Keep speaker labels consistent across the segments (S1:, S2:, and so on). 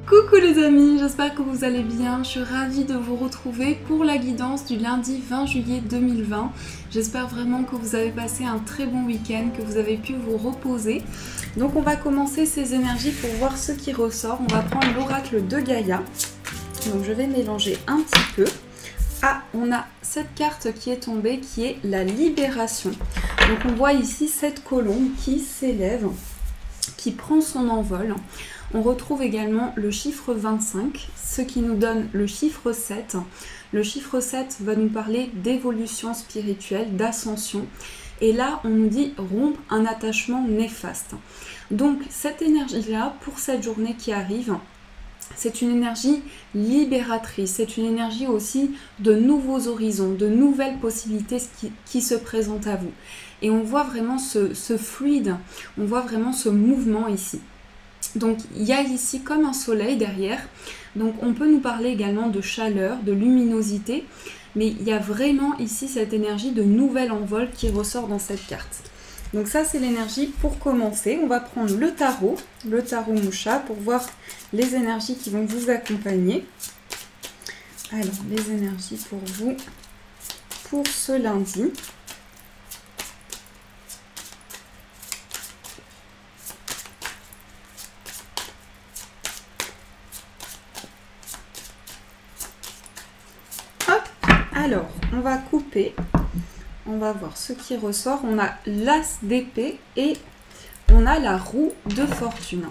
S1: Coucou les amis, j'espère que vous allez bien. Je suis ravie de vous retrouver pour la guidance du lundi 20 juillet 2020. J'espère vraiment que vous avez passé un très bon week-end, que vous avez pu vous reposer. Donc on va commencer ces énergies pour voir ce qui ressort. On va prendre l'oracle de Gaïa. Donc je vais mélanger un petit peu. Ah, on a cette carte qui est tombée qui est la libération. Donc on voit ici cette colombe qui s'élève, qui prend son envol. On retrouve également le chiffre 25, ce qui nous donne le chiffre 7. Le chiffre 7 va nous parler d'évolution spirituelle, d'ascension. Et là, on nous dit rompre un attachement néfaste. Donc cette énergie-là, pour cette journée qui arrive, c'est une énergie libératrice, c'est une énergie aussi de nouveaux horizons, de nouvelles possibilités qui se présentent à vous. Et on voit vraiment ce fluide, on voit vraiment ce mouvement ici. Donc il y a ici comme un soleil derrière, donc on peut nous parler également de chaleur, de luminosité, mais il y a vraiment ici cette énergie de nouvel envol qui ressort dans cette carte. Donc ça c'est l'énergie pour commencer. On va prendre le tarot Musha pour voir les énergies qui vont vous accompagner. Alors les énergies pour vous pour ce lundi. Alors, on va couper, on va voir ce qui ressort. On a l'as d'épée et on a la roue de fortune.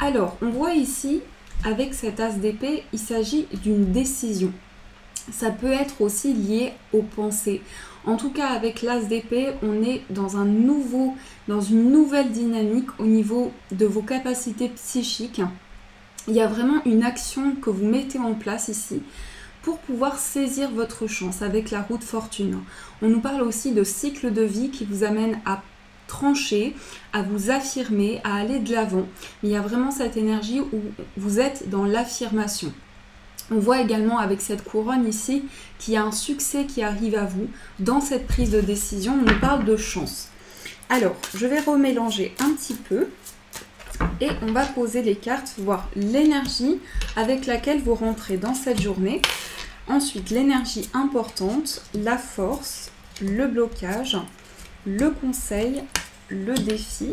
S1: Alors, on voit ici, avec cet as d'épée, il s'agit d'une décision. Ça peut être aussi lié aux pensées. En tout cas, avec l'as d'épée, on est dans une nouvelle dynamique au niveau de vos capacités psychiques. Il y a vraiment une action que vous mettez en place ici pour pouvoir saisir votre chance avec la roue de fortune. On nous parle aussi de cycle de vie qui vous amène à trancher, à vous affirmer, à aller de l'avant. Il y a vraiment cette énergie où vous êtes dans l'affirmation. On voit également avec cette couronne ici qu'il y a un succès qui arrive à vous dans cette prise de décision. On nous parle de chance. Alors, je vais remélanger un petit peu. Et on va poser les cartes, voir l'énergie avec laquelle vous rentrez dans cette journée. Ensuite, l'énergie importante, la force, le blocage, le conseil, le défi,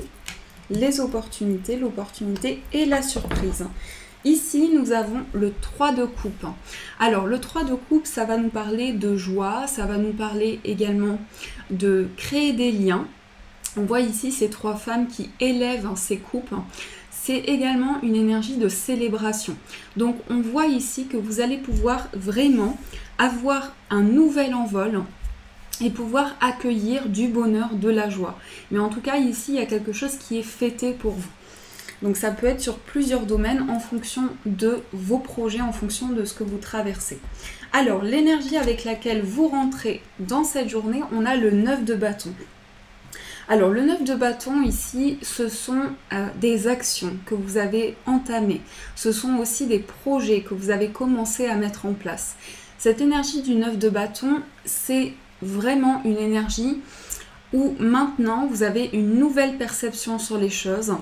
S1: les opportunités, l'opportunité et la surprise. Ici, nous avons le 3 de coupe. Alors, le 3 de coupe, ça va nous parler de joie, ça va nous parler également de créer des liens. On voit ici ces trois femmes qui élèvent ces coupes. C'est également une énergie de célébration. Donc on voit ici que vous allez pouvoir vraiment avoir un nouvel envol et pouvoir accueillir du bonheur, de la joie. Mais en tout cas ici il y a quelque chose qui est fêté pour vous. Donc ça peut être sur plusieurs domaines en fonction de vos projets, en fonction de ce que vous traversez. Alors l'énergie avec laquelle vous rentrez dans cette journée, on a le 9 de bâton. Alors le 9 de bâton ici, ce sont des actions que vous avez entamées. Ce sont aussi des projets que vous avez commencé à mettre en place. Cette énergie du 9 de bâton, c'est vraiment une énergie où maintenant vous avez une nouvelle perception sur les choses.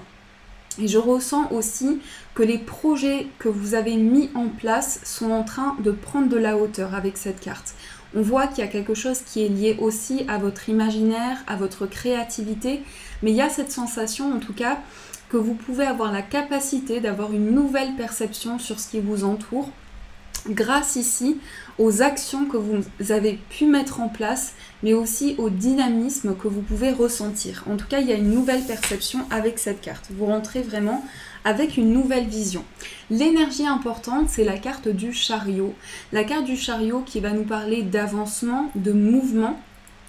S1: Et je ressens aussi que les projets que vous avez mis en place sont en train de prendre de la hauteur avec cette carte. On voit qu'il y a quelque chose qui est lié aussi à votre imaginaire, à votre créativité, mais il y a cette sensation en tout cas que vous pouvez avoir la capacité d'avoir une nouvelle perception sur ce qui vous entoure grâce ici aux actions que vous avez pu mettre en place, mais aussi au dynamisme que vous pouvez ressentir. En tout cas, il y a une nouvelle perception avec cette carte. Vous rentrez vraiment avec une nouvelle vision. L'énergie importante, c'est la carte du chariot. La carte du chariot qui va nous parler d'avancement, de mouvement.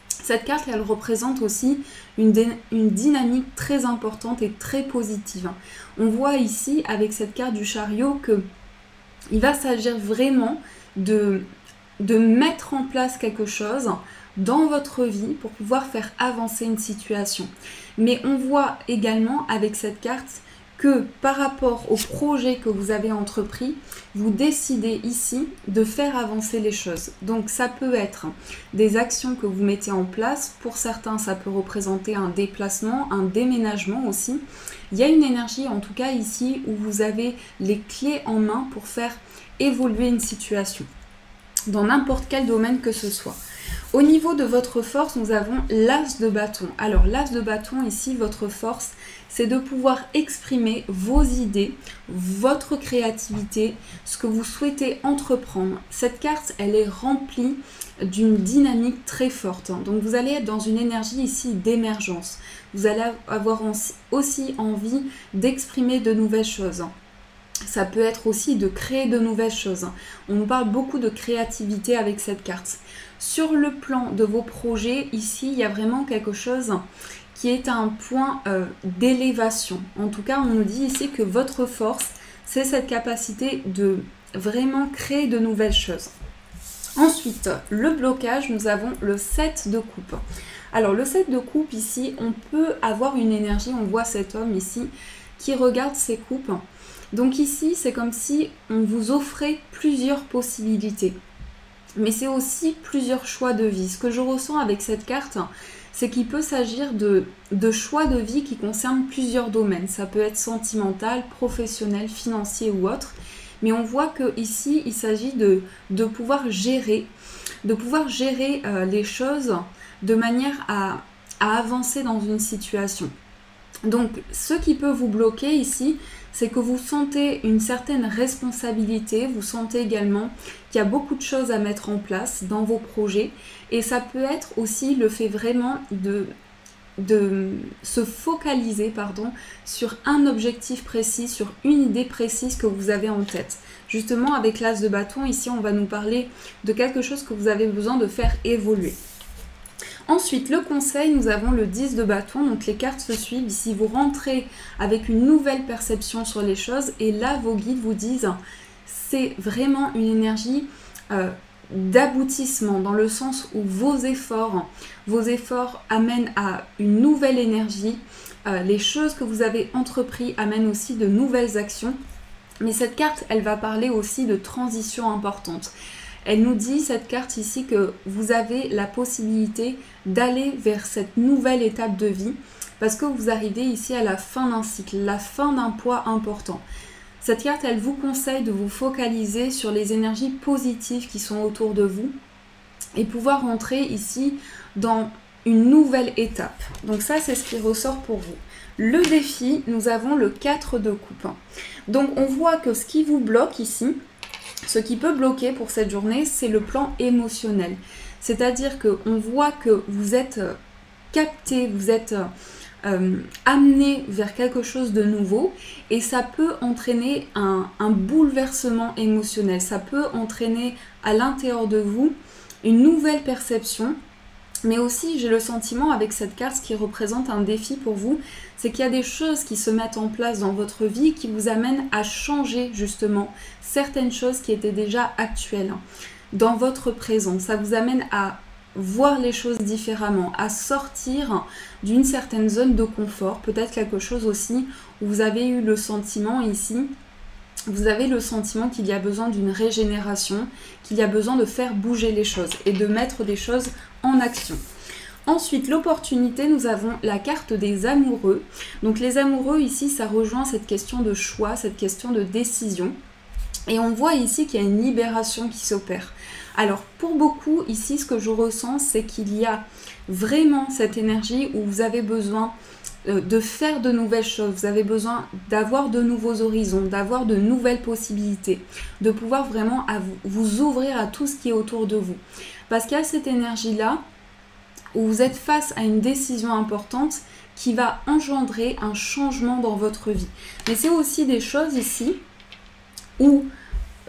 S1: Cette carte, elle représente aussi une dynamique très importante et très positive. On voit ici, avec cette carte du chariot, que il va s'agir vraiment de mettre en place quelque chose dans votre vie pour pouvoir faire avancer une situation. Mais on voit également avec cette carte que par rapport au projet que vous avez entrepris, vous décidez ici de faire avancer les choses. Donc ça peut être des actions que vous mettez en place. Pour certains, ça peut représenter un déplacement, un déménagement aussi. Il y a une énergie en tout cas ici où vous avez les clés en main pour faire évoluer une situation dans n'importe quel domaine que ce soit. Au niveau de votre force, nous avons l'as de bâton. Alors l'as de bâton ici, votre force, c'est de pouvoir exprimer vos idées, votre créativité, ce que vous souhaitez entreprendre. Cette carte, elle est remplie d'une dynamique très forte. Donc vous allez être dans une énergie ici d'émergence. Vous allez avoir aussi envie d'exprimer de nouvelles choses. Ça peut être aussi de créer de nouvelles choses. On nous parle beaucoup de créativité avec cette carte. Sur le plan de vos projets, ici, il y a vraiment quelque chose qui est à un point d'élévation. En tout cas, on nous dit ici que votre force, c'est cette capacité de vraiment créer de nouvelles choses. Ensuite, le blocage, nous avons le 7 de coupe. Alors, le 7 de coupe, ici, on peut avoir une énergie, on voit cet homme ici, qui regarde ses coupes. Donc ici, c'est comme si on vous offrait plusieurs possibilités. Mais c'est aussi plusieurs choix de vie. Ce que je ressens avec cette carte, c'est qu'il peut s'agir de choix de vie qui concernent plusieurs domaines. Ça peut être sentimental, professionnel, financier ou autre. Mais on voit qu'ici, il s'agit de pouvoir gérer les choses de manière à avancer dans une situation. Donc, ce qui peut vous bloquer ici, c'est que vous sentez une certaine responsabilité, vous sentez également qu'il y a beaucoup de choses à mettre en place dans vos projets et ça peut être aussi le fait vraiment de se focaliser sur un objectif précis, sur une idée précise que vous avez en tête. Justement, avec l'as de bâton, ici, on va nous parler de quelque chose que vous avez besoin de faire évoluer. Ensuite, le conseil, nous avons le 10 de bâton, donc les cartes se suivent. Ici, vous rentrez avec une nouvelle perception sur les choses et là, vos guides vous disent c'est vraiment une énergie d'aboutissement dans le sens où vos efforts amènent à une nouvelle énergie. Les choses que vous avez entreprises amènent aussi de nouvelles actions. Mais cette carte, elle va parler aussi de transition importante. Elle nous dit, cette carte ici, que vous avez la possibilité d'aller vers cette nouvelle étape de vie parce que vous arrivez ici à la fin d'un cycle, la fin d'un poids important. Cette carte, elle vous conseille de vous focaliser sur les énergies positives qui sont autour de vous et pouvoir entrer ici dans une nouvelle étape. Donc ça, c'est ce qui ressort pour vous. Le défi, nous avons le 4 de coupe. Donc on voit que ce qui vous bloque ici, ce qui peut bloquer pour cette journée, c'est le plan émotionnel. C'est-à-dire qu'on voit que vous êtes capté, vous êtes amené vers quelque chose de nouveau et ça peut entraîner un bouleversement émotionnel. Ça peut entraîner à l'intérieur de vous une nouvelle perception. Mais aussi, j'ai le sentiment avec cette carte, ce qui représente un défi pour vous, c'est qu'il y a des choses qui se mettent en place dans votre vie qui vous amènent à changer justement certaines choses qui étaient déjà actuelles dans votre présent. Ça vous amène à voir les choses différemment, à sortir d'une certaine zone de confort. Peut-être quelque chose aussi où vous avez eu le sentiment ici, vous avez le sentiment qu'il y a besoin d'une régénération, qu'il y a besoin de faire bouger les choses et de mettre des choses en action. Ensuite, l'opportunité, nous avons la carte des amoureux. Donc les amoureux ici, ça rejoint cette question de choix, cette question de décision. Et on voit ici qu'il y a une libération qui s'opère. Alors pour beaucoup, ici, ce que je ressens, c'est qu'il y a vraiment cette énergie où vous avez besoin de faire de nouvelles choses, vous avez besoin d'avoir de nouveaux horizons, d'avoir de nouvelles possibilités, de pouvoir vraiment vous ouvrir à tout ce qui est autour de vous. Parce qu'il y a cette énergie-là où vous êtes face à une décision importante qui va engendrer un changement dans votre vie. Mais c'est aussi des choses ici où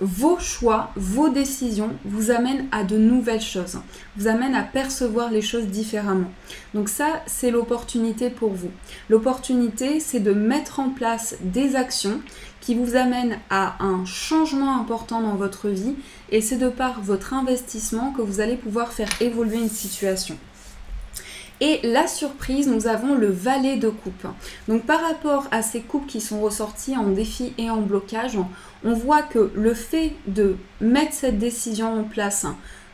S1: vos choix, vos décisions vous amènent à de nouvelles choses, vous amènent à percevoir les choses différemment. Donc ça, c'est l'opportunité pour vous. L'opportunité, c'est de mettre en place des actions qui vous amènent à un changement important dans votre vie et c'est de par votre investissement que vous allez pouvoir faire évoluer une situation. Et la surprise, nous avons le valet de coupe. Donc par rapport à ces coupes qui sont ressorties en défi et en blocage, on voit que le fait de mettre cette décision en place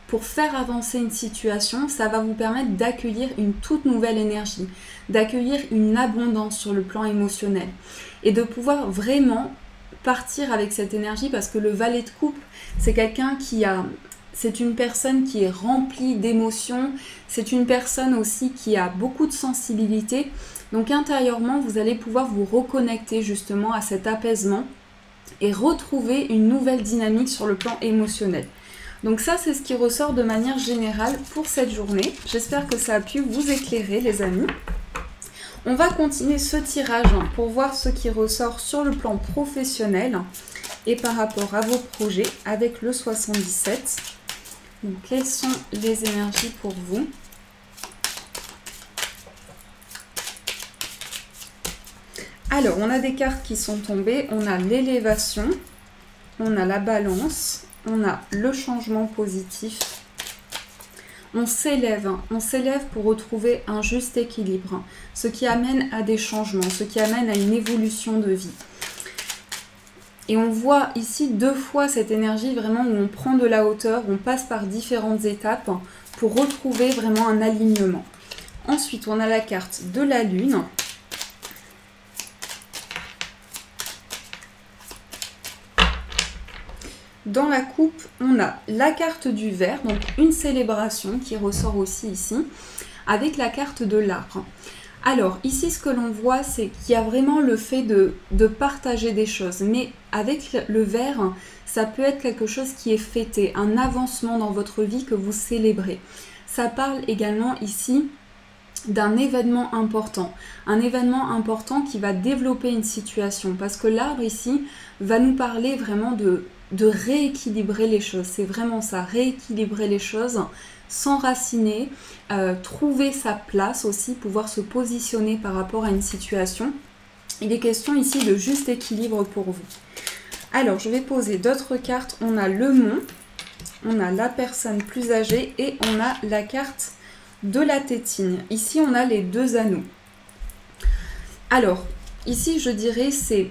S1: pour faire avancer une situation, ça va vous permettre d'accueillir une toute nouvelle énergie, d'accueillir une abondance sur le plan émotionnel et de pouvoir vraiment partir avec cette énergie, parce que le valet de coupe, c'est quelqu'un qui a... C'est une personne qui est remplie d'émotions, c'est une personne aussi qui a beaucoup de sensibilité. Donc intérieurement, vous allez pouvoir vous reconnecter justement à cet apaisement et retrouver une nouvelle dynamique sur le plan émotionnel. Donc ça, c'est ce qui ressort de manière générale pour cette journée. J'espère que ça a pu vous éclairer, les amis. On va continuer ce tirage pour voir ce qui ressort sur le plan professionnel et par rapport à vos projets avec le 77. Donc, quelles sont les énergies pour vous? Alors, on a des cartes qui sont tombées. On a l'élévation, on a la balance, on a le changement positif. On s'élève pour retrouver un juste équilibre, ce qui amène à des changements, ce qui amène à une évolution de vie. Et on voit ici 2 fois cette énergie vraiment où on prend de la hauteur, on passe par différentes étapes pour retrouver vraiment un alignement. Ensuite, on a la carte de la lune. Dans la coupe, on a la carte du verre, donc une célébration qui ressort aussi ici, avec la carte de l'arbre. Alors, ici, ce que l'on voit, c'est qu'il y a vraiment le fait de partager des choses. Mais avec le verre, ça peut être quelque chose qui est fêté, un avancement dans votre vie que vous célébrez. Ça parle également ici d'un événement important. Un événement important qui va développer une situation. Parce que l'arbre, ici, va nous parler vraiment de rééquilibrer les choses. C'est vraiment ça, rééquilibrer les choses, s'enraciner, trouver sa place aussi, pouvoir se positionner par rapport à une situation. Il est question ici de juste équilibre pour vous. Alors, je vais poser d'autres cartes. On a le mont, on a la personne plus âgée et on a la carte de la tétine. Ici, on a les 2 anneaux. Alors, ici, je dirais, c'est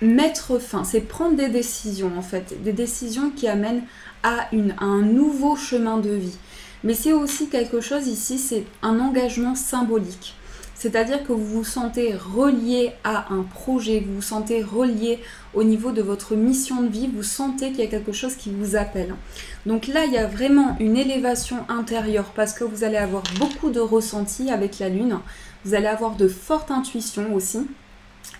S1: mettre fin, c'est prendre des décisions en fait, des décisions qui amènent à un nouveau chemin de vie. Mais c'est aussi quelque chose ici, c'est un engagement symbolique. C'est-à-dire que vous vous sentez relié à un projet, vous vous sentez relié au niveau de votre mission de vie, vous sentez qu'il y a quelque chose qui vous appelle. Donc là, il y a vraiment une élévation intérieure parce que vous allez avoir beaucoup de ressentis avec la lune, vous allez avoir de fortes intuitions aussi.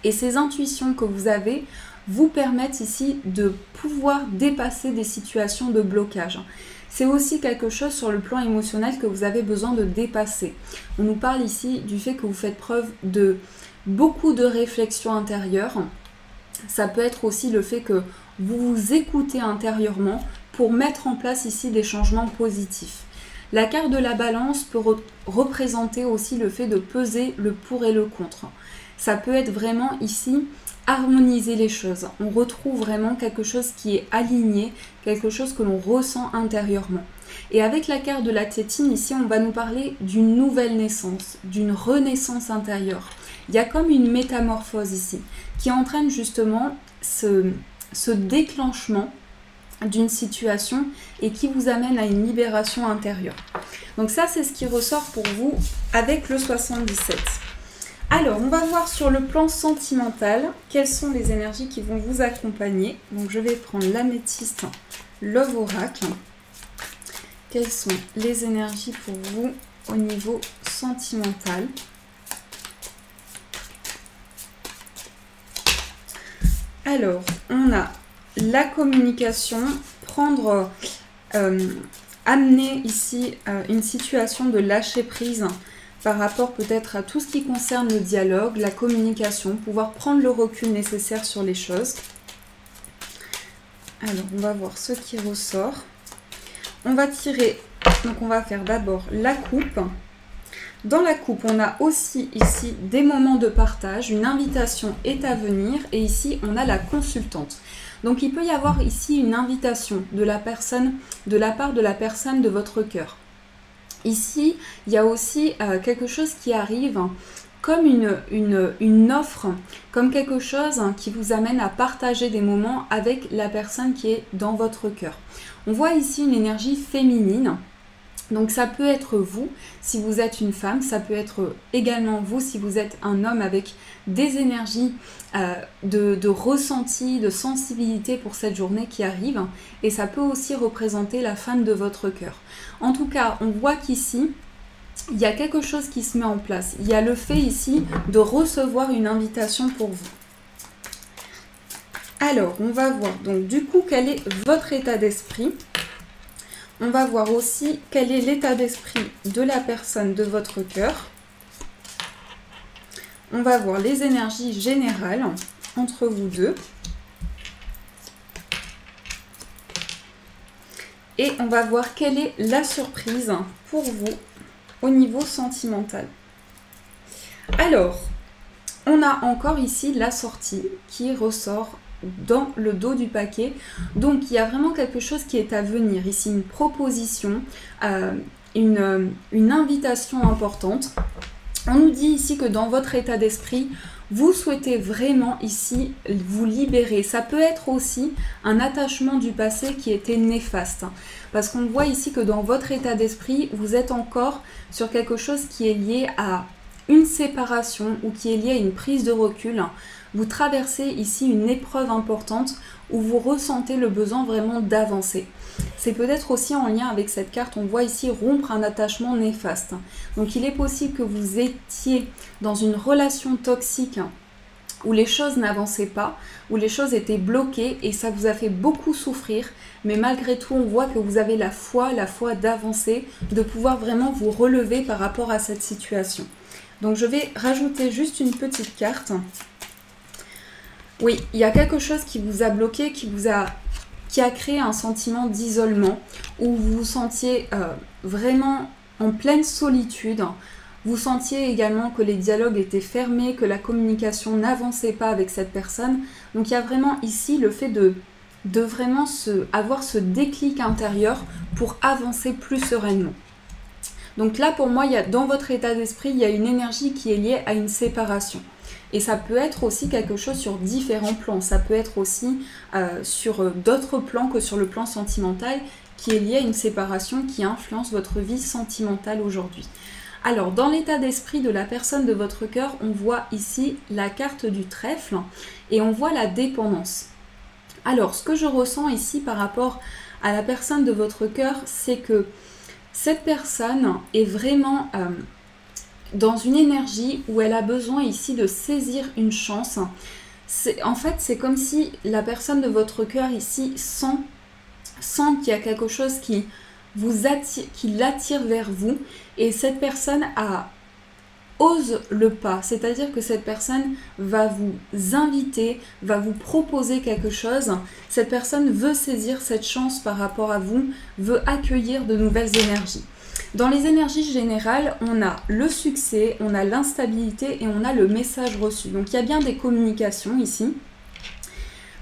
S1: Et ces intuitions que vous avez vous permettent ici de pouvoir dépasser des situations de blocage. C'est aussi quelque chose sur le plan émotionnel que vous avez besoin de dépasser. On nous parle ici du fait que vous faites preuve de beaucoup de réflexion intérieure. Ça peut être aussi le fait que vous vous écoutez intérieurement pour mettre en place ici des changements positifs. La carte de la balance peut représenter aussi le fait de peser le pour et le contre. Ça peut être vraiment ici harmoniser les choses. On retrouve vraiment quelque chose qui est aligné, quelque chose que l'on ressent intérieurement. Et avec la carte de la tétine, ici, on va nous parler d'une nouvelle naissance, d'une renaissance intérieure. Il y a comme une métamorphose ici, qui entraîne justement ce déclenchement d'une situation et qui vous amène à une libération intérieure. Donc ça, c'est ce qui ressort pour vous avec le 77. Alors, on va voir sur le plan sentimental, quelles sont les énergies qui vont vous accompagner. Donc, je vais prendre l'améthyste, Love Oracle. Quelles sont les énergies pour vous au niveau sentimental? Alors, on a la communication, amener ici une situation de lâcher prise par rapport peut-être à tout ce qui concerne le dialogue, la communication, pouvoir prendre le recul nécessaire sur les choses. Alors, on va voir ce qui ressort. On va tirer, donc on va faire d'abord la coupe. Dans la coupe, on a aussi ici des moments de partage, une invitation est à venir et ici, on a la consultante. Donc, il peut y avoir ici une invitation de la part de la personne de votre cœur. Ici, il y a aussi quelque chose qui arrive comme une offre, comme quelque chose qui vous amène à partager des moments avec la personne qui est dans votre cœur. On voit ici une énergie féminine. Donc ça peut être vous si vous êtes une femme, ça peut être également vous si vous êtes un homme avec des énergies de ressenti, de sensibilité pour cette journée qui arrive. Et ça peut aussi représenter la femme de votre cœur. En tout cas, on voit qu'ici, il y a quelque chose qui se met en place. Il y a le fait ici de recevoir une invitation pour vous. Alors, on va voir donc du coup quel est votre état d'esprit. On va voir aussi quel est l'état d'esprit de la personne de votre cœur. On va voir les énergies générales entre vous deux. Et on va voir quelle est la surprise pour vous au niveau sentimental. Alors, on a encore ici la sortie qui ressort dans le dos du paquet. Donc, il y a vraiment quelque chose qui est à venir. Ici, une proposition, une invitation importante. On nous dit ici que dans votre état d'esprit, vous souhaitez vraiment ici vous libérer. Ça peut être aussi un attachement du passé qui était néfaste. Parce qu'on voit ici que dans votre état d'esprit, vous êtes encore sur quelque chose qui est lié à une séparation ou qui est lié à une prise de recul. Vous traversez ici une épreuve importante où vous ressentez le besoin vraiment d'avancer. C'est peut-être aussi en lien avec cette carte, on voit ici rompre un attachement néfaste. Donc il est possible que vous étiez dans une relation toxique où les choses n'avançaient pas, où les choses étaient bloquées et ça vous a fait beaucoup souffrir. Mais malgré tout, on voit que vous avez la foi d'avancer, de pouvoir vraiment vous relever par rapport à cette situation. Donc je vais rajouter juste une petite carte. Oui, il y a quelque chose qui vous a bloqué, qui a créé un sentiment d'isolement, où vous vous sentiez vraiment en pleine solitude. Vous sentiez également que les dialogues étaient fermés, que la communication n'avançait pas avec cette personne. Donc il y a vraiment ici le fait de vraiment avoir ce déclic intérieur pour avancer plus sereinement. Donc là, pour moi, dans votre état d'esprit, il y a une énergie qui est liée à une séparation. Et ça peut être aussi quelque chose sur différents plans. Ça peut être aussi sur d'autres plans que sur le plan sentimental qui est lié à une séparation qui influence votre vie sentimentale aujourd'hui. Alors, dans l'état d'esprit de la personne de votre cœur, on voit ici la carte du trèfle et on voit la dépendance. Alors, ce que je ressens ici par rapport à la personne de votre cœur, c'est que cette personne est vraiment dans une énergie où elle a besoin ici de saisir une chance. En fait, c'est comme si la personne de votre cœur ici sent qu'il y a quelque chose qui l'attire vers vous et cette personne ose le pas, c'est-à-dire que cette personne va vous inviter, va vous proposer quelque chose. Cette personne veut saisir cette chance par rapport à vous, veut accueillir de nouvelles énergies. Dans les énergies générales, on a le succès, on a l'instabilité et on a le message reçu. Donc il y a bien des communications ici.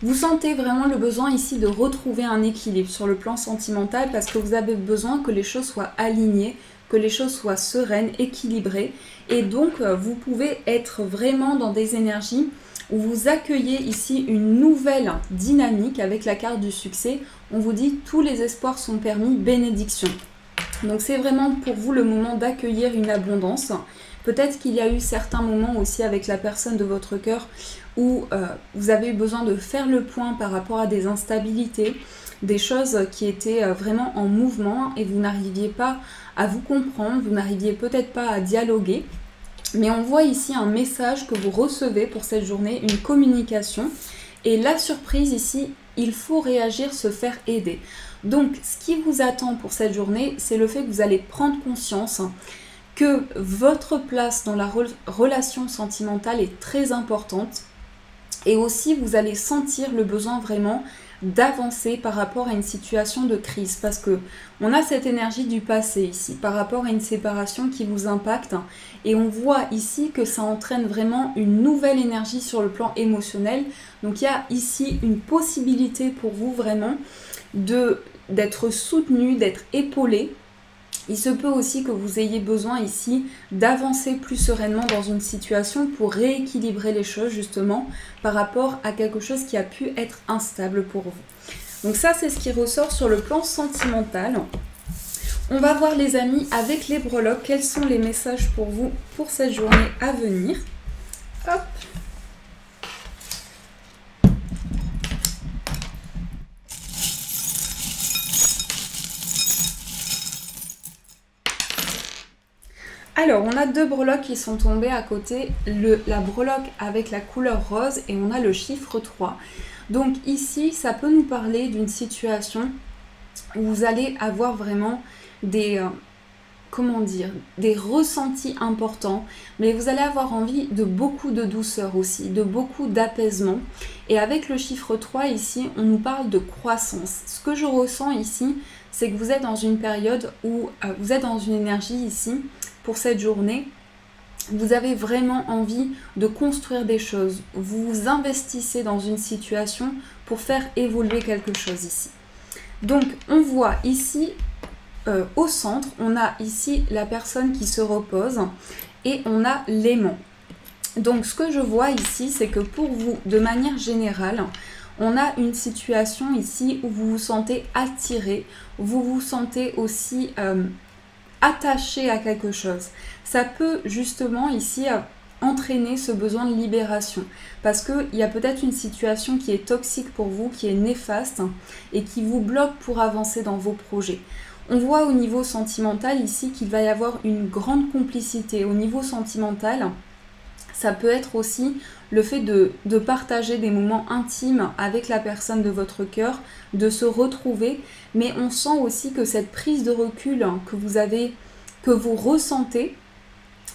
S1: Vous sentez vraiment le besoin ici de retrouver un équilibre sur le plan sentimental parce que vous avez besoin que les choses soient alignées, que les choses soient sereines, équilibrées. Et donc, vous pouvez être vraiment dans des énergies où vous accueillez ici une nouvelle dynamique avec la carte du succès. On vous dit tous les espoirs sont permis, bénédiction. Donc, c'est vraiment pour vous le moment d'accueillir une abondance. Peut-être qu'il y a eu certains moments aussi avec la personne de votre cœur où vous avez eu besoin de faire le point par rapport à des instabilités, des choses qui étaient vraiment en mouvement et vous n'arriviez pas à vous comprendre, vous n'arriviez peut-être pas à dialoguer. Mais on voit ici un message que vous recevez pour cette journée, une communication. Et la surprise ici, il faut réagir, se faire aider. Donc, ce qui vous attend pour cette journée, c'est le fait que vous allez prendre conscience que votre place dans la relation sentimentale est très importante. Et aussi, vous allez sentir le besoin vraiment d'avancer par rapport à une situation de crise. Parce que on a cette énergie du passé ici, par rapport à une séparation qui vous impacte. Et on voit ici que ça entraîne vraiment une nouvelle énergie sur le plan émotionnel. Donc il y a ici une possibilité pour vous vraiment d'être soutenu, d'être épaulé. Il se peut aussi que vous ayez besoin ici d'avancer plus sereinement dans une situation pour rééquilibrer les choses justement par rapport à quelque chose qui a pu être instable pour vous. Donc ça, c'est ce qui ressort sur le plan sentimental. On va voir les amis avec les breloques quels sont les messages pour vous pour cette journée à venir. Hop. Alors, on a deux breloques qui sont tombées à côté, la breloque avec la couleur rose et on a le chiffre 3. Donc ici, ça peut nous parler d'une situation où vous allez avoir vraiment des ressentis importants, mais vous allez avoir envie de beaucoup de douceur aussi, de beaucoup d'apaisement. Et avec le chiffre 3 ici, on nous parle de croissance. Ce que je ressens ici, c'est que vous êtes dans une période où vous êtes dans une énergie ici, pour cette journée, vous avez vraiment envie de construire des choses. Vous vous investissez dans une situation pour faire évoluer quelque chose ici. Donc, on voit ici, au centre, on a ici la personne qui se repose et on a l'aimant. Donc, ce que je vois ici, c'est que pour vous, de manière générale, on a une situation ici où vous vous sentez attiré, vous vous sentez aussi attaché à quelque chose. Ça peut justement ici entraîner ce besoin de libération parce qu'il y a peut-être une situation qui est toxique pour vous, qui est néfaste et qui vous bloque pour avancer dans vos projets. On voit au niveau sentimental ici qu'il va y avoir une grande complicité. Au niveau sentimental, ça peut être aussi le fait de partager des moments intimes avec la personne de votre cœur, de se retrouver, mais on sent aussi que cette prise de recul que vous ressentez,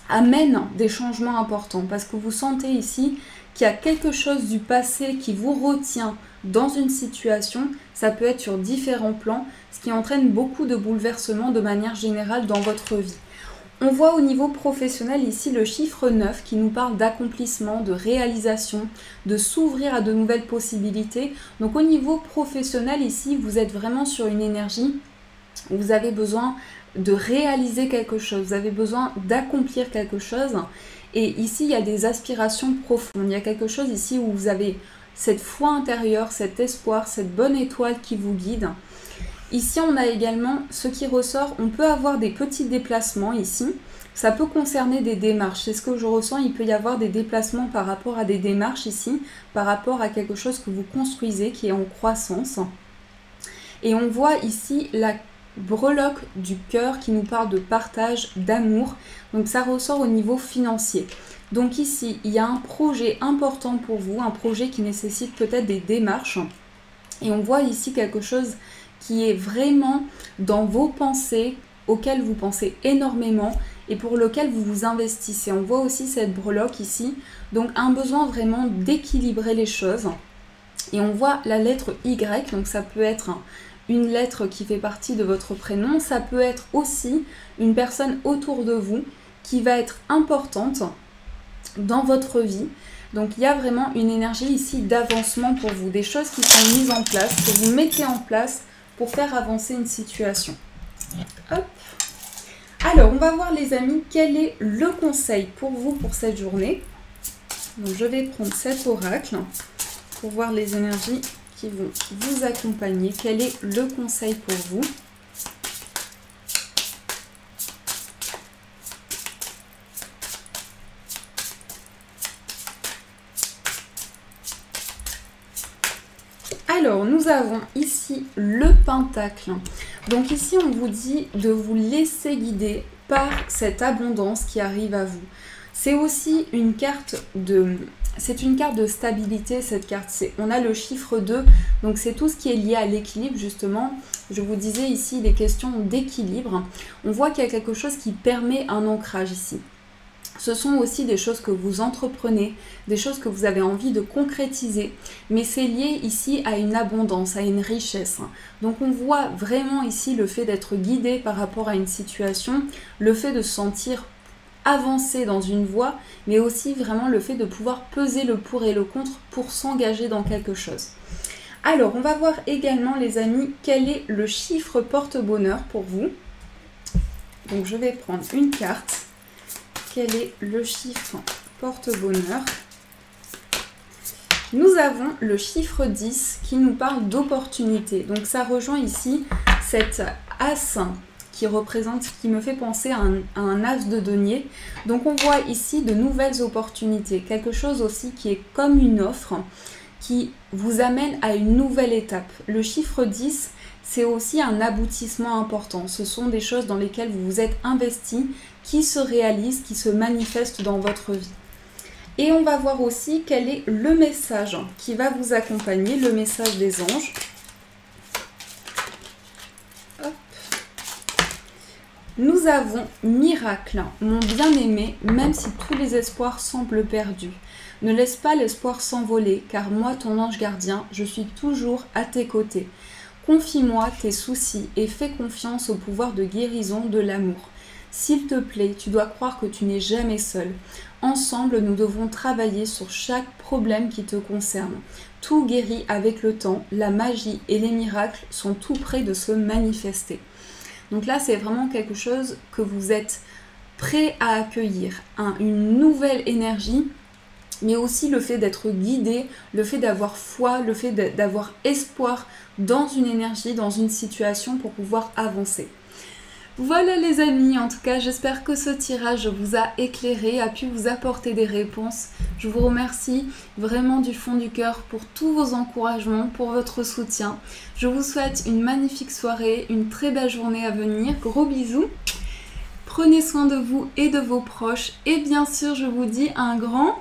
S1: amène des changements importants parce que vous sentez ici qu'il y a quelque chose du passé qui vous retient dans une situation, ça peut être sur différents plans, ce qui entraîne beaucoup de bouleversements de manière générale dans votre vie. On voit au niveau professionnel ici le chiffre 9 qui nous parle d'accomplissement, de réalisation, de s'ouvrir à de nouvelles possibilités. Donc au niveau professionnel ici, vous êtes vraiment sur une énergie où vous avez besoin de réaliser quelque chose, vous avez besoin d'accomplir quelque chose. Et ici, il y a des aspirations profondes. Il y a quelque chose ici où vous avez cette foi intérieure, cet espoir, cette bonne étoile qui vous guide. Ici, on a également ce qui ressort. On peut avoir des petits déplacements ici. Ça peut concerner des démarches. C'est ce que je ressens. Il peut y avoir des déplacements par rapport à des démarches ici, par rapport à quelque chose que vous construisez qui est en croissance. Et on voit ici la breloque du cœur qui nous parle de partage, d'amour. Donc ça ressort au niveau financier. Donc ici, il y a un projet important pour vous, un projet qui nécessite peut-être des démarches. Et on voit ici quelque chose qui est vraiment dans vos pensées, auquel vous pensez énormément et pour lequel vous vous investissez. On voit aussi cette breloque ici, donc un besoin vraiment d'équilibrer les choses. Et on voit la lettre Y, donc ça peut être une lettre qui fait partie de votre prénom, ça peut être aussi une personne autour de vous qui va être importante dans votre vie. Donc il y a vraiment une énergie ici d'avancement pour vous, des choses qui sont mises en place, que vous mettez en place pour faire avancer une situation. Hop. Alors, on va voir les amis, quel est le conseil pour vous pour cette journée. Donc je vais prendre cet oracle pour voir les énergies qui vont vous accompagner. Quel est le conseil pour vous ? Alors, nous avons ici le pentacle. Donc ici, on vous dit de vous laisser guider par cette abondance qui arrive à vous. C'est aussi une carte de... C'est une carte de stabilité, cette carte. On a le chiffre 2, donc c'est tout ce qui est lié à l'équilibre, justement. Je vous disais ici des questions d'équilibre. On voit qu'il y a quelque chose qui permet un ancrage ici. Ce sont aussi des choses que vous entreprenez, des choses que vous avez envie de concrétiser, mais c'est lié ici à une abondance, à une richesse. Donc on voit vraiment ici le fait d'être guidé par rapport à une situation, le fait de se sentir avancer dans une voie, mais aussi vraiment le fait de pouvoir peser le pour et le contre pour s'engager dans quelque chose. Alors, on va voir également les amis, quel est le chiffre porte-bonheur pour vous. Donc je vais prendre une carte. Quel est le chiffre porte-bonheur? Nous avons le chiffre 10 qui nous parle d'opportunité. Donc ça rejoint ici cet as qui représente, qui me fait penser à un as de denier. Donc on voit ici de nouvelles opportunités, quelque chose aussi qui est comme une offre qui vous amène à une nouvelle étape. Le chiffre 10, c'est aussi un aboutissement important. Ce sont des choses dans lesquelles vous vous êtes investi, qui se réalisent, qui se manifestent dans votre vie. Et on va voir aussi quel est le message qui va vous accompagner, le message des anges. Hop. Nous avons miracle, mon bien-aimé, même si tous les espoirs semblent perdus. Ne laisse pas l'espoir s'envoler, car moi, ton ange gardien, je suis toujours à tes côtés. Confie-moi tes soucis et fais confiance au pouvoir de guérison de l'amour. S'il te plaît, tu dois croire que tu n'es jamais seul. Ensemble, nous devons travailler sur chaque problème qui te concerne. Tout guérit avec le temps, la magie et les miracles sont tout près de se manifester. Donc là, c'est vraiment quelque chose que vous êtes prêt à accueillir, une nouvelle énergie, mais aussi le fait d'être guidé, le fait d'avoir foi, le fait d'avoir espoir dans une énergie, dans une situation pour pouvoir avancer. Voilà les amis, en tout cas j'espère que ce tirage vous a éclairé, a pu vous apporter des réponses. Je vous remercie vraiment du fond du cœur pour tous vos encouragements, pour votre soutien. Je vous souhaite une magnifique soirée, une très belle journée à venir. Gros bisous, prenez soin de vous et de vos proches et bien sûr je vous dis un grand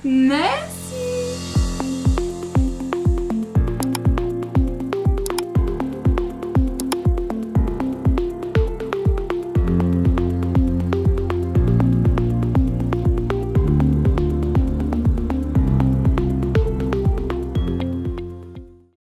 S1: merci.